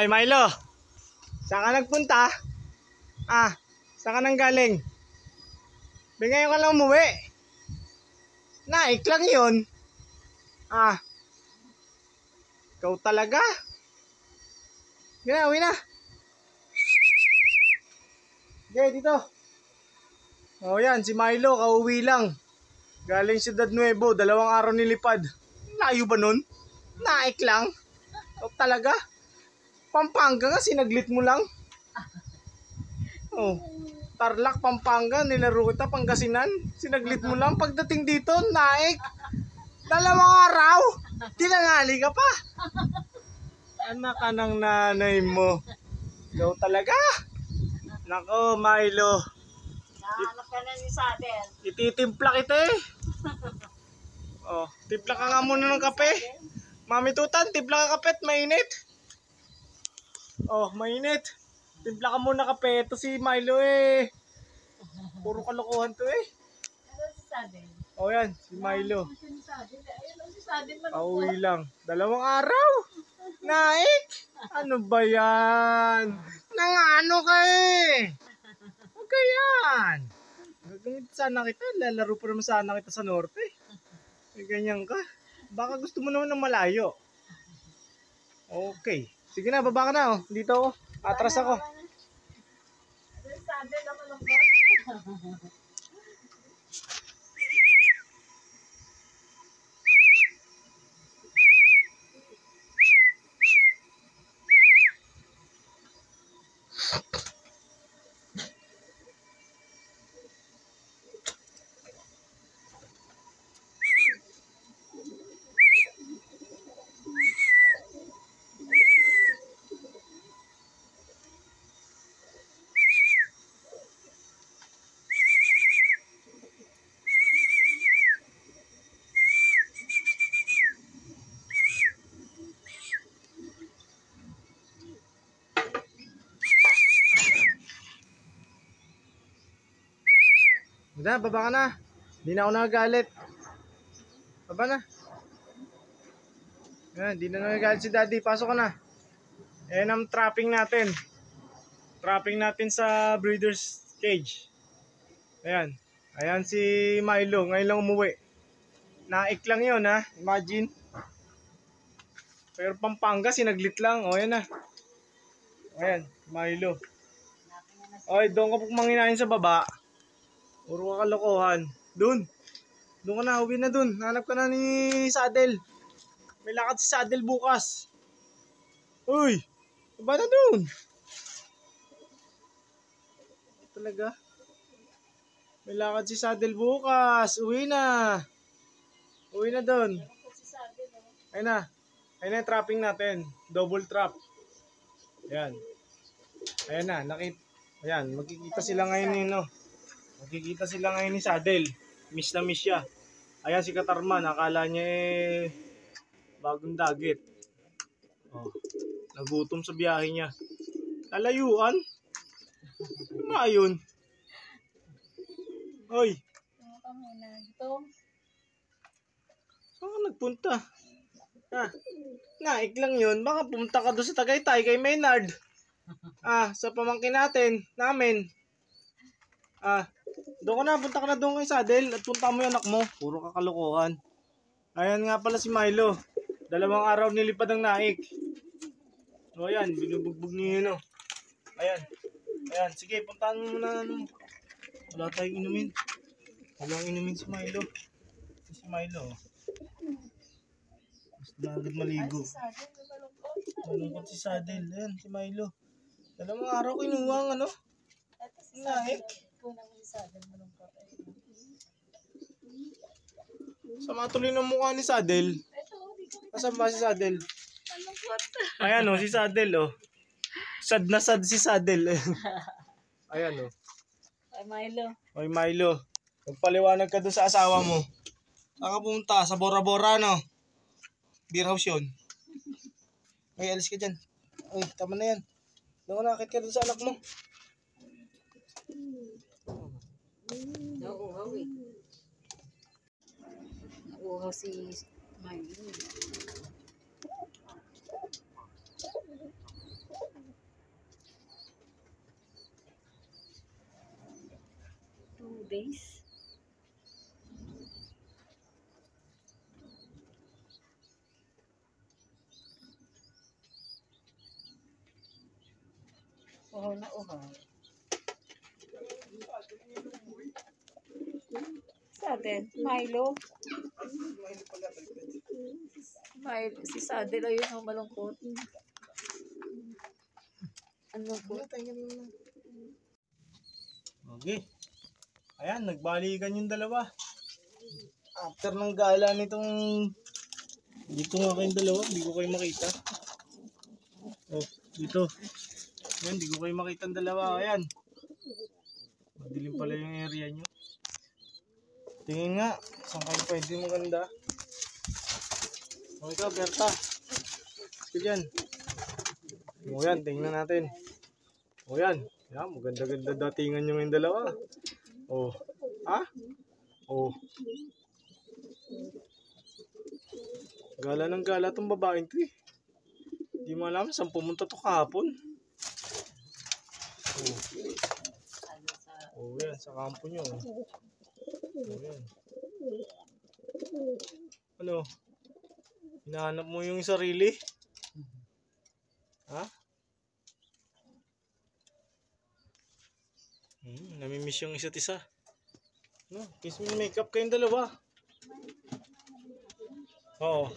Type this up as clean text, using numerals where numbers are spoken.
Oy, Milo. Saan ka nagpunta? Saan ka nang galing? Ngayon ka lang umuwi. Naik lang yun. Ikaw talaga. Uwi na. Okay, dito. Oh, yan, si Milo, kauwi lang. Galing Ciudad Nuevo, 2 araw nilipad. Layo ba nun? Naik lang. Ikaw talaga. Pampanga nga, sinaglit mo lang. Oh, Tarlac, Pampanga, nilaro kita, Pangasinan. Sinaglit mo lang. Pagdating dito, naik. 2 araw. Tinangali ka pa. Anak ka ng nanay mo. Ikaw talaga. Nako, Milo. Nahanap ka na ni Sadel. Ititimpla kita eh. Oh, timpla ka nga muna ng kape. Mami Tutan, timpla ka kape at mainit. Oh, mainit. Timpla ka muna kape. Ito si Milo eh. Puro kalokohan to eh. Ano si Sadel? Oh, yan, si Milo. Ayun si Sadel man. Pauwi lang. 2 araw. Naik. Ano ba yan? Nangano ka eh. Huwag ka yan. Gagamit sana kita. Lalaro pa naman sana kita sa norte. Ganyan ka. Baka gusto mo naman ng malayo. Okay. Sige na, baba ka na oh. Dito ako. Atras ako. Sadel naman ako. Hindi, baba ka na. Hindi na ako nagagalit. Baba na. Yan, hindi na nagagalit si Daddy. Pasok ka na. Ayan ang trapping natin. Trapping natin sa breeder's cage. Ayan. Ayan si Milo. Ngayon lang umuwi. Naik lang yun ha. Imagine. Pero Pampanga, sinaglit lang. O, yan na. Ayan, Milo. Oy, doon ka po manginain sa baba. Puro ka kalokohan. Doon ka na, uwi na doon. Hanap ka na ni Sadel. May lakad si Sadel bukas. Uy, ba na doon? Talaga? May lakad si Sadel bukas. Uwi na. Uwi na doon. Ayun na. Ayun na yung trapping natin. Double trap. Ayan. Ayan na. Ayan, magkikita sila ngayon ni no. Magkikita sila ngayon ni Sadel. Miss na miss siya. Ayan si Katarman. Akala niya eh bagong dagit. Oh, nagutom sa biyahe niya. Lalayuan? Ano nga yun? Hoy. Saan ka nagpunta? Naik lang yun. Baka pumunta ka doon sa Tagaytay kay Maynard. Sa pamangkin namin. Doon ka na, punta ka na doon kay Sadel at punta mo yung anak mo. Puro kakalokohan. Ayan nga pala si Milo. 2 araw nilipad ang naik. O ayan, binubugbog niyo yun o. Ayan. Ayan, sige, puntahan mo muna. Wala tayong inumin. Walang inumin si Milo. Si Milo. Gusto na agad maligo. Malungkot si Sadel. Ayan, si Milo. 2 araw kinuha ang ano? Naik. Sama tuloy ng mukha ni Sadel. Nasaan ba si Sadel? Ayan o, si Sadel o. Sad na sad si Sadel. Ayan o. Ay Milo. Oy Milo. Magpaliwanag ka doon sa asawa mo. Saan ka pumunta? Sa Bora Bora no? Beer house yun. Ay, alis ka dyan. Ay, tama na yan. Doon ka nakakit ka doon sa anak mo. Nauuhaw eh. Nauuhaw si Milo. 2 days. Uhaw na uhaw. Sadel, Milo. Milo, si Sadel ayun ang malungkot. Ano po? Okay. Ayan, nagbalikan yung dalawa. After ng gala nitong dito nga kayong dalawa, hindi ko kayo makita. Oh, dito. Ayan, hindi ko kayo makita ang dalawa. Ayan. Madilim pala yung area nyo. Tingin nga, saan kayo pwede maganda? Okay ka, Berta. Sige dyan. O yan, tingnan natin. O yan. Yan, maganda-ganda datingan nyo yung dalawa. O. Ha? O. Gala ng gala tong babaeng to eh. Di mo alam saan pumunta to kahapon. O. O yan, sa kampo nyo. O yan. Ano? Hinahanap mo yung sarili? Ha? Namimiss yung isa't isa. No, kiss me makeup kayong dalawa. Oo.